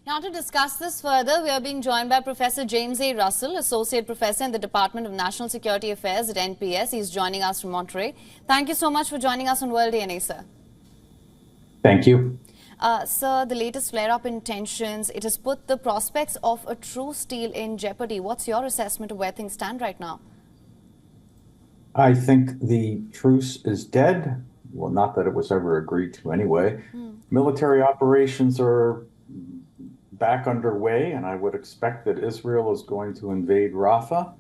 Now, to discuss this further, we are being joined by Professor James A. Russell, Associate Professor in the Department of National Security Affairs at NPS. He's joining us from Monterey. Thank you so much for joining us on World DNA, sir. Thank you. Sir, the latest flare-up in tensions, it has put the prospects of a truce deal in jeopardy. What's your assessment of where things stand right now? I think the truce is dead. Well, not that it was ever agreed to anyway. Military operations are back underway, and I would expect that Israel is going to invade Rafah,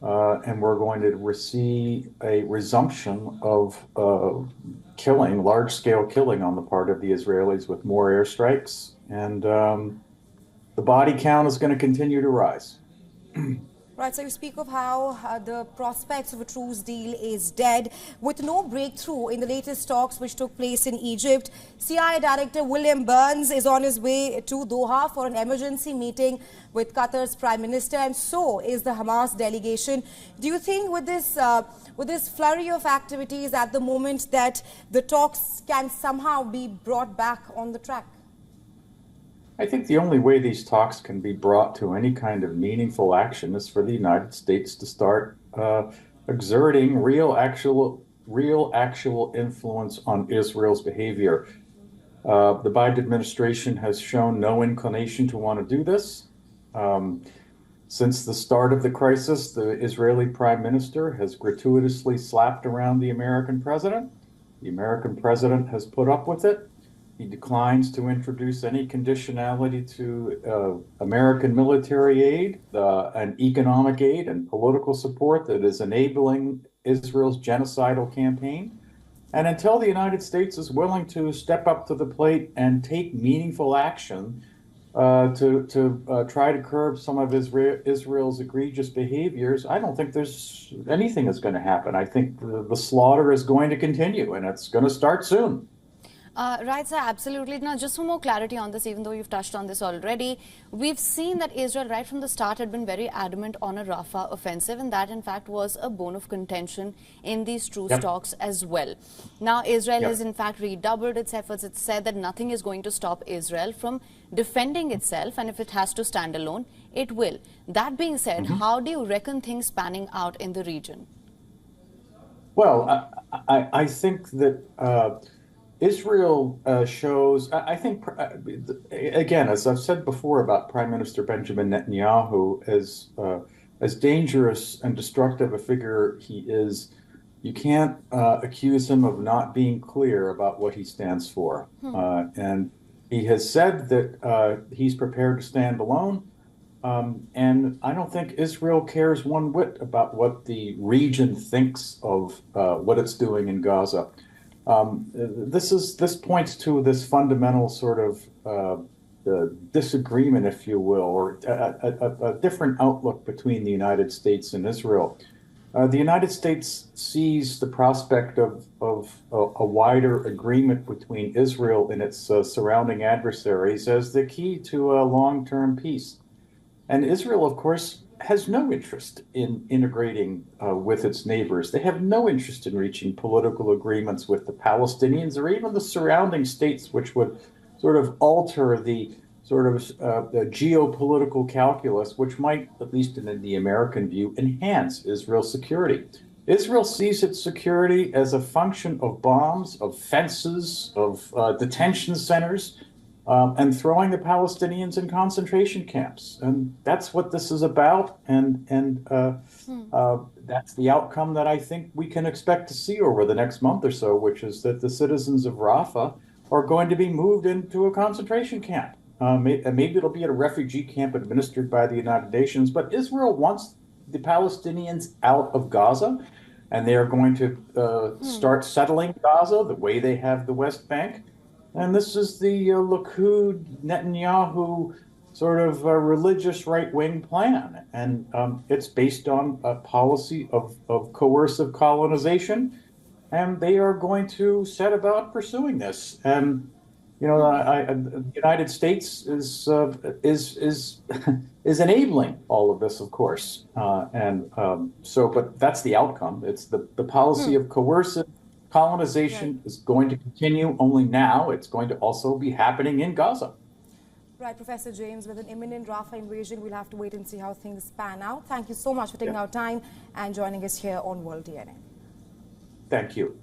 and we're going to see a resumption of killing, large-scale killing on the part of the Israelis with more airstrikes, and the body count is going to continue to rise. Right, so you speak of how the prospects of a truce deal is dead. With no breakthrough in the latest talks which took place in Egypt, CIA Director William Burns is on his way to Doha for an emergency meeting with Qatar's Prime Minister, and so is the Hamas delegation. Do you think with this flurry of activities at the moment that the talks can somehow be brought back on the track? I think the only way these talks can be brought to any kind of meaningful action is for the United States to start exerting real actual influence on Israel's behavior. The Biden administration has shown no inclination to want to do this. Since the start of the crisis, the Israeli Prime Minister has gratuitously slapped around the American president. The American president has put up with it. He declines to introduce any conditionality to American military aid and economic aid and political support that is enabling Israel's genocidal campaign. And until the United States is willing to step up to the plate and take meaningful action to try to curb some of Israel's egregious behaviors, I don't think there's anything that's going to happen. I think the slaughter is going to continue, and it's going to start soon. Right, sir, absolutely. Now, just for more clarity on this, even though you've touched on this already, we've seen that Israel right from the start had been very adamant on a Rafah offensive, and that in fact was a bone of contention in these truce talks as well. Now, Israel has in fact redoubled its efforts. It's said that nothing is going to stop Israel from defending itself, and if it has to stand alone, it will. That being said, how do you reckon things panning out in the region? Well, I think that Israel shows, I think, again, as I've said before about Prime Minister Benjamin Netanyahu, as dangerous and destructive a figure he is, you can't accuse him of not being clear about what he stands for. And he has said that he's prepared to stand alone. And I don't think Israel cares one whit about what the region thinks of what it's doing in Gaza. This points to this fundamental sort of disagreement, if you will, or a different outlook between the United States and Israel. The United States sees the prospect of a wider agreement between Israel and its surrounding adversaries as the key to a long-term peace. And Israel, of course, has no interest in integrating with its neighbors. They have no interest in reaching political agreements with the Palestinians or even the surrounding states, which would sort of alter the sort of the geopolitical calculus, which might, at least in the American view, enhance Israel's security. Israel sees its security as a function of bombs, of fences, of detention centers, and throwing the Palestinians in concentration camps. And that's what this is about. And that's the outcome that I think we can expect to see over the next month or so, which is that the citizens of Rafah are going to be moved into a concentration camp. Maybe it'll be at a refugee camp administered by the United Nations, but Israel wants the Palestinians out of Gaza, and they are going to start settling Gaza the way they have the West Bank. And this is the Likud Netanyahu sort of religious right-wing plan. And it's based on a policy of coercive colonization. And they are going to set about pursuing this. And, you know, the United States is enabling all of this, of course. But that's the outcome. It's the policy of coercive colonization is going to continue only now. It's going to also be happening in Gaza. Right, Professor James, with an imminent Rafah invasion, we'll have to wait and see how things pan out. Thank you so much for taking our time and joining us here on World DNA. Thank you.